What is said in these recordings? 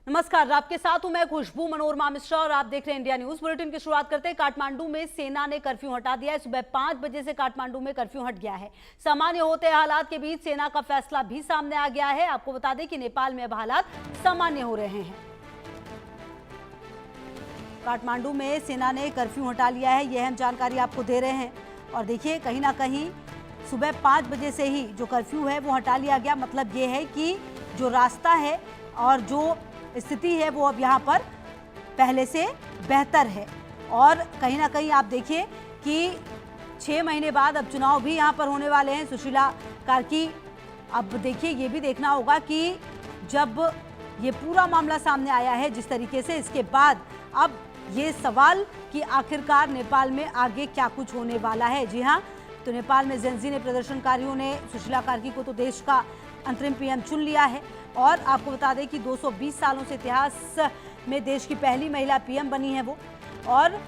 नमस्कार, आपके साथ हूं मैं खुशबू मनोरमा मिश्रा और आप देख रहे हैं इंडिया न्यूज बुलेटिन की शुरुआत करते हैं। काठमांडू में सेना ने कर्फ्यू हटा दिया है। सुबह 5 बजे से काठमांडू में कर्फ्यू हट गया है। सामान्य होते हालात के बीच सेना का फैसला भी सामने आ गया है। आपको बता दें कि नेपाल में अब हालात सामान्य हो रहे हैं। काठमांडू में सेना ने कर्फ्यू हटा लिया है, यह हम जानकारी आपको दे रहे हैं। और देखिए, कहीं ना कहीं सुबह 5 बजे से ही जो कर्फ्यू है वो हटा लिया गया। मतलब ये है कि जो रास्ता है और जो स्थिति है वो अब यहाँ पर पहले से बेहतर है। और कहीं ना कहीं आप देखिए कि 6 महीने बाद अब चुनाव भी यहाँ पर होने वाले हैं। सुशीला कार्की, अब देखिए ये भी देखना होगा कि जब ये पूरा मामला सामने आया है जिस तरीके से, इसके बाद अब ये सवाल कि आखिरकार नेपाल में आगे क्या कुछ होने वाला है। जी हाँ, तो नेपाल में जेनजी ने, प्रदर्शनकारियों ने सुशीला कार्की को तो देश का अंतरिम पीएम चुन लिया है। और आपको बता दें कि 220 सालों से इतिहास में देश की पहली महिला पीएम बनी है वो। और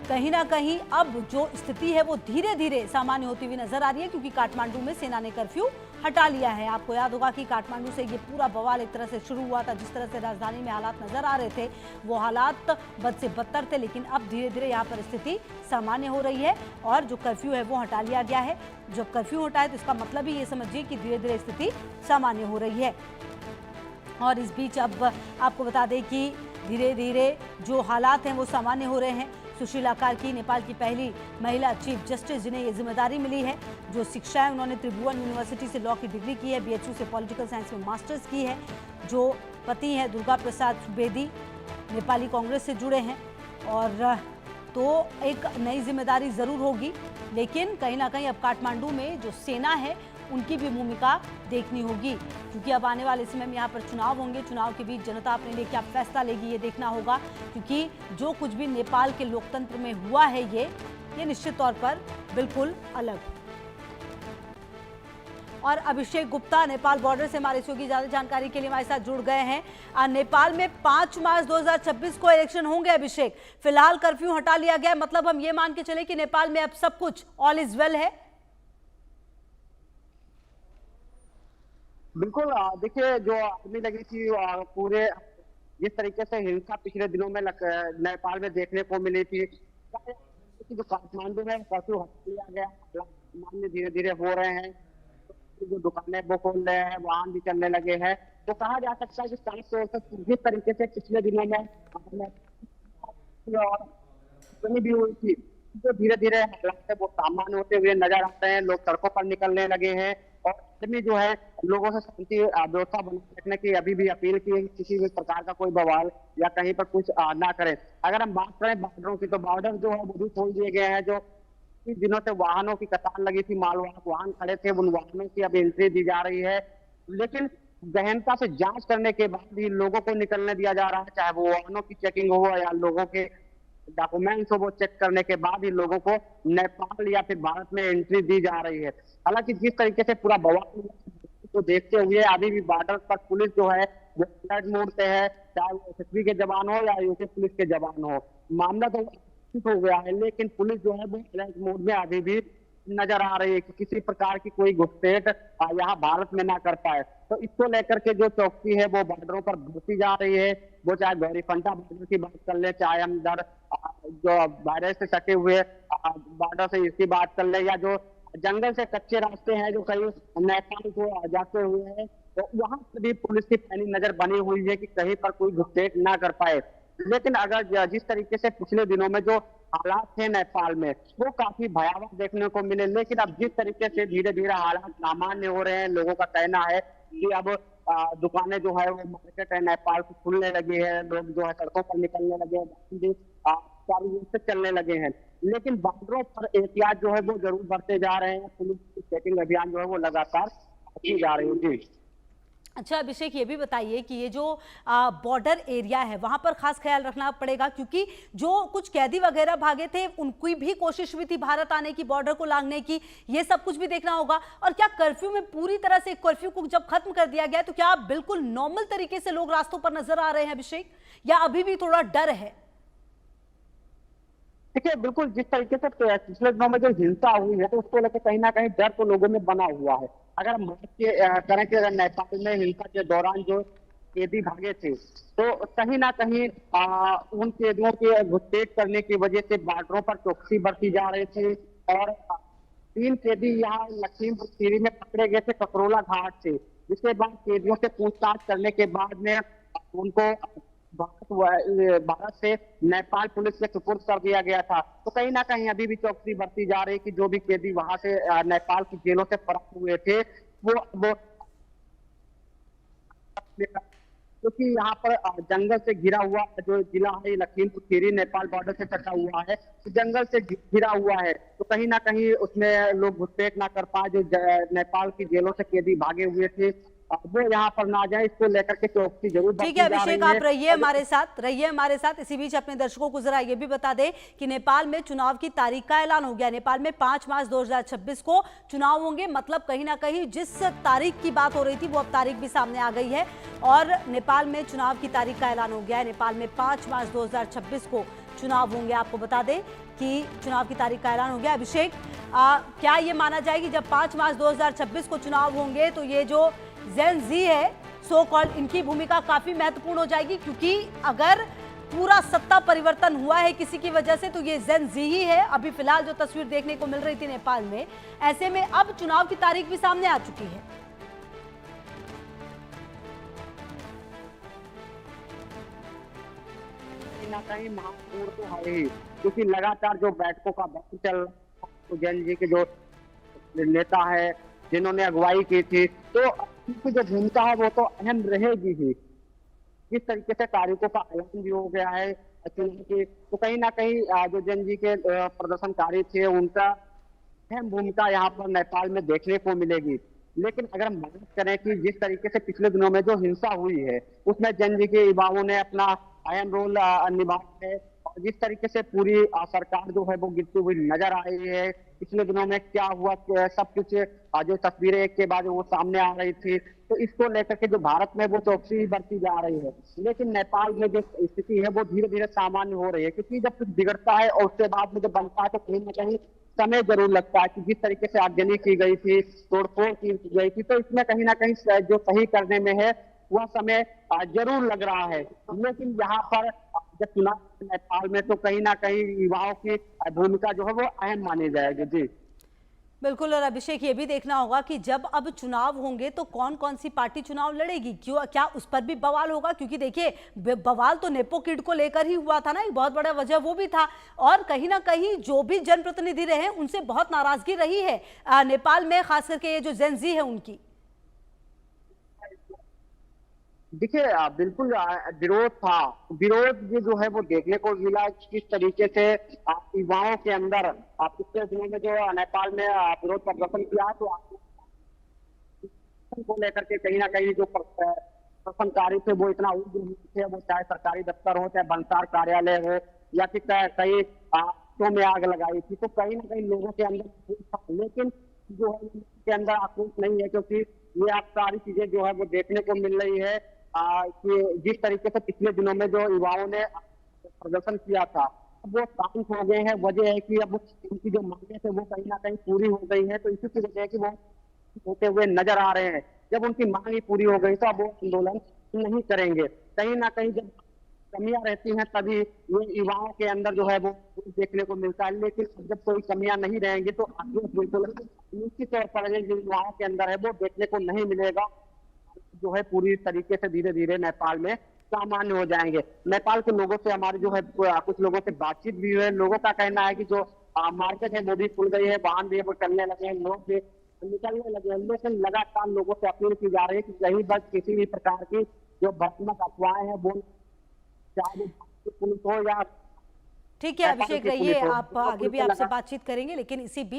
कहीं ना कहीं अब जो स्थिति है वो धीरे धीरे सामान्य होती हुई नजर आ रही है, क्योंकि काठमांडू में सेना ने कर्फ्यू हटा लिया है। आपको याद होगा कि काठमांडू से ये पूरा बवाल एक तरह से शुरू हुआ था। जिस तरह से राजधानी में हालात नजर आ रहे थे वो हालात बद से बदतर थे, लेकिन अब धीरे धीरे यहाँ पर स्थिति सामान्य हो रही है और जो कर्फ्यू है वो हटा लिया गया है। जब कर्फ्यू हटा है तो इसका मतलब ही ये समझिए कि धीरे धीरे स्थिति सामान्य हो रही है। और इस बीच अब आपको बता दें कि धीरे धीरे जो हालात हैं वो सामान्य हो रहे हैं। सुशीला कार्की नेपाल की पहली महिला चीफ जस्टिस जिन्हें ये जिम्मेदारी मिली है। जो शिक्षा है, उन्होंने त्रिभुवन यूनिवर्सिटी से लॉ की डिग्री की है, बीएचयू से पॉलिटिकल साइंस में मास्टर्स की है। जो पति हैं दुर्गा प्रसाद सुवेदी, नेपाली कांग्रेस से जुड़े हैं। और तो एक नई जिम्मेदारी ज़रूर होगी, लेकिन कहीं ना कहीं अब काठमांडू में जो सेना है उनकी भी भूमिका देखनी होगी, क्योंकि अब आने वाले समय में यहाँ पर चुनाव होंगे। चुनाव के बीच जनता अपने लिए क्या फैसला लेगी ये देखना होगा, क्योंकि जो कुछ भी नेपाल के लोकतंत्र में हुआ है ये निश्चित तौर पर बिल्कुल अलग। और अभिषेक गुप्ता नेपाल बॉर्डर से हमारे सहयोगी ज्यादा जानकारी के लिए हमारे साथ जुड़ गए हैं। नेपाल में 5 मार्च 2026 को इलेक्शन होंगे। अभिषेक, फिलहाल कर्फ्यू हटा लिया गया, मतलब हम ये मान के चले कि नेपाल में अब सब कुछ ऑल इज वेल है। बिल्कुल, देखिए जो आदमी लगी थी पूरे जिस तरीके से हिंसा पिछले दिनों में नेपाल में देखने को मिली थी, जो काठमांडू में कर्फ्यू हटा लिया गया, मामले धीरे धीरे हो रहे हैं। जो दुकानें वो खोल रहे हैं, वाहन भी चलने लगे हैं, तो कहा जा सकता है कि साफ तौर पर जिस तरीके से पिछले दिनों में भी हुई थी, जो धीरे धीरे हालात है वो सामान्य होते हुए नजर आते हैं। लोग सड़कों पर निकलने लगे हैं और आदमी जो है लोगों से शांति व्यवस्था बनाए रखने की अभी भी अपील की है, किसी भी प्रकार का कोई बवाल या कहीं पर कुछ ना करें। अगर हम बात करें बॉर्डरों की, तो बॉर्डर जो है वो भी खोल दिए गए हैं। जो कुछ दिनों से वाहनों की कतार लगी थी, मालवाहक वाहन खड़े थे, उन वाहनों की अब एंट्री दी जा रही है। लेकिन गहनता से जांच करने के बाद भी लोगों को निकलने दिया जा रहा है, चाहे वो वाहनों की चेकिंग हो या लोगों के डॉक्यूमेंट्स हो, वो चेक करने के बाद ही लोगों को नेपाल या फिर भारत में एंट्री दी जा रही है। हालांकि जिस तरीके से पूरा बवाल को देखते हुए अभी भी बॉर्डर पर पुलिस जो है वो अलर्ट मोड पे है, चाहे वो एसएसबी के जवान हो या यूपी पुलिस के जवान हो। मामला तो हो गया है, लेकिन पुलिस जो है वो अलर्ट मोड में अभी भी नजर आ रही है कि किसी प्रकार की कोई घुसपैठ यहाँ भारत में ना कर पाए। तो इसको लेकर के जो चौकसी है वो बॉर्डरों पर बढ़ती जा रही है। वो चाहे गौरीफंटा बॉर्डर की बात कर ले, चाहे हम इधर जो वायरस से सटे हुए बॉर्डर से इसकी बात कर ले, या जो जंगल से कच्चे रास्ते हैं जो कहीं नेपाल को जाते हुए हैं, तो वहां पर भी पुलिस की पैनी नजर बनी हुई है कि कहीं पर कोई घुसपैठ ना कर पाए। लेकिन अगर जिस तरीके से पिछले दिनों में जो हालात थे नेपाल में वो काफी भयावह देखने को मिले, लेकिन अब जिस तरीके से धीरे धीरे हालात सामान्य हो रहे हैं, लोगों का कहना है कि अब दुकानें जो है वो मार्केट है नेपाल की खुलने लगी है, लोग जो है सड़कों पर निकलने लगे हैं, चालू रूप से चलने लगे हैं। लेकिन बॉर्डरों पर एहतियात जो है वो जरूर बढ़ते जा रहे हैं। पुलिस की चेकिंग अभियान जो है वो लगातार की जा रही है। जी अच्छा अभिषेक, ये भी बताइए कि ये जो बॉर्डर एरिया है वहां पर खास ख्याल रखना पड़ेगा, क्योंकि जो कुछ कैदी वगैरह भागे थे उनकी भी कोशिश हुई थी भारत आने की, बॉर्डर को लांघने की, ये सब कुछ भी देखना होगा। और क्या कर्फ्यू में पूरी तरह से कर्फ्यू को जब खत्म कर दिया गया तो क्या बिल्कुल नॉर्मल तरीके से लोग रास्तों पर नजर आ रहे हैं अभिषेक, या अभी भी थोड़ा डर है? देखिए, बिल्कुल जिस तरीके से पिछले दिनों में जो हिंसा हुई है तो उसको लेकर कहीं ना कहीं डर तो लोगों में बना हुआ है। अगर हम बात करें कि अगर नेपाल में हिंसा के दौरान जो कैदी भागे थे। तो कहीं ना कहीं उन कैदियों के घुसपैठ करने की वजह से बॉर्डरों पर चौकसी बरती जा रही थी। और 3 कैदी यहाँ लखीमपुर खीरी में पकड़े गए थे ककरोला घाट से, जिसके बाद कैदियों से पूछताछ करने के बाद में उनको भारत से नेपाल पुलिस के सुपुर्द कर दिया गया था। तो कहीं ना कहीं अभी भी चौकसी बरती जा रही है कि जो भी कैदी वहां से नेपाल की जेलों से फरार हुए थे वो क्योंकि यहाँ पर जंगल से घिरा हुआ जो जिला है लखीमपुर खीरी नेपाल बॉर्डर से सटा हुआ है, तो जंगल से घिरा हुआ है। तो कहीं ना कहीं उसमें लोग घुसपैठ ना कर पाए, जो नेपाल की जेलों से कैदी भागे हुए थे वो यहाँ पर ना जाए, इसको लेकर के चौकसी जरूर बरती ठीक है जा रही अभिषेक, आप रहिए हमारे साथ। इसी बीच अपने दर्शकों को जरा ये भी बता दें कि नेपाल में चुनाव की तारीख का ऐलान हो गया। नेपाल में 5 मार्च 2026 को चुनाव होंगे। मतलब कहीं ना कहीं जिस तारीख की बात हो रही थी वो अब तारीख भी सामने आ गई है और नेपाल में चुनाव की तारीख का ऐलान हो गया है। नेपाल में 5 मार्च 2026 को चुनाव होंगे। आपको बता दें कि चुनाव की तारीख का ऐलान हो गया। अभिषेक, क्या ये माना जाए कि जब 5 मार्च 2026 को चुनाव होंगे तो ये जो जेन जी है सो कॉल्ड, इनकी भूमिका काफी महत्वपूर्ण हो जाएगी? क्योंकि अगर पूरा सत्ता परिवर्तन हुआ है किसी की वजह से तो ये जेन जी ही है। अभी फिलहाल जो तस्वीर देखने को मिल रही थी नेपाल में, ऐसे में अब चुनाव की तारीख भी सामने आ चुकी है। कहीं ना कहीं महत्वपूर्ण तो है ही, क्योंकि लगातार जो बैठकों का वक्त चल रहा है, तो जैन जी के जो नेता है जिन्होंने अगुवाई की थी, तो उनकी जो भूमिका है वो तो अहम रहेगी ही। जिस तरीके से तारीखों का ऐलान भी हो गया है चुनाव की, तो कहीं ना कहीं जो जैन जी के प्रदर्शनकारी थे उनका अहम भूमिका यहाँ पर नेपाल में देखने को मिलेगी। लेकिन अगर हम बात करें कि जिस तरीके से पिछले दिनों में जो हिंसा हुई है उसमें जैन जी के युवाओं ने अपना अहम रोल निभाया है, और जिस तरीके से पूरी सरकार जो है वो गिरती हुई नजर आ रही है। पिछले दिनों में क्या हुआ सब कुछ जो तस्वीरें एक के बाद वो सामने आ रही थी, तो इसको लेकर के जो भारत में वो चौकसी बरती जा रही है। लेकिन नेपाल में जो स्थिति है वो धीरे धीरे सामान्य हो रही है, क्योंकि जब कुछ बिगड़ता है और उसके बाद में जब बनता है तो कहीं ना कहीं समय जरूर लगता है। कि जिस तरीके से आगजनी की गई थी, तोड़फोड़ की गई थी, तो इसमें कहीं ना कहीं जो सही करने में है वह समय जरूर लग रहा है। लेकिन यहाँ पर जब चुनाव नेपाल में, तो कहीं ना कहीं युवाओं की भूमिका जो है वो अहम मानी जाएगी। जी बिल्कुल। और अभिषेक, ये भी देखना होगा कि जब अब चुनाव होंगे तो कौन कौन सी पार्टी चुनाव लड़ेगी, क्यों, क्या उस पर भी बवाल होगा? क्योंकि देखिए बवाल तो नेपो किड को लेकर ही हुआ था ना, एक बहुत बड़ा वजह वो भी था। और कहीं ना कहीं जो भी जनप्रतिनिधि रहे उनसे बहुत नाराजगी रही है नेपाल में, खास करके ये जो जेन जी है उनकी। देखिए बिल्कुल विरोध था। विरोध ये जो है वो देखने को मिला, किस तरीके से युवाओं के अंदर पिछले दिनों में जो नेपाल में विरोध प्रदर्शन किया, तो को लेकर के कहीं ना कहीं जो प्रदर्शनकारी थे वो इतना उग्र थे, वो चाहे सरकारी दफ्तर हो, चाहे बंसार कार्यालय हो, या फिर कई तो में आग लगाई थी। तो कहीं ना कहीं लोगों के अंदर, लेकिन जो है के अंदर आक्रोश नहीं है, क्योंकि ये आप सारी चीजें जो है वो देखने को मिल रही है कि जिस तरीके से पिछले दिनों में जो युवाओं ने प्रदर्शन किया था वो शांत हो गए हैं। वजह है कि अब उनकी जो मांगे थे वो कहीं ना कहीं पूरी हो गई है, तो इसी की वजह है कि वो होते हुए नजर आ रहे हैं। जब उनकी मांग ही पूरी हो गई तो अब वो आंदोलन नहीं करेंगे। कहीं ना कहीं जब कमियां रहती हैं तभी ये युवाओं के अंदर जो है वो देखने को मिलता है। लेकिन जब कोई कमियां नहीं रहेंगी तो बिल्कुल निश्चित तौर पर जो युवाओं के अंदर है वो देखने को नहीं मिलेगा, जो है पूरी तरीके से धीरे धीरे नेपाल में सामान्य हो जाएंगे। नेपाल के लोगों से हमारी जो है कुछ लोगों से बातचीत भी हुई है। लोगों का कहना है कि जो मार्केट है वो भी खुल गई है, वाहन भी वो चलने लगे हैं, लोग भी निकलने लगे हैं। लेकिन लगातार लोगों से अपील की जा रही है कि कहीं बस किसी भी प्रकार की जो भ्रामक अफवाहें हैं वो, चाहे पुलिस हो या ठीक है अभिषेक, रहिए, आप आगे भी आपसे बातचीत करेंगे। लेकिन इसी बीच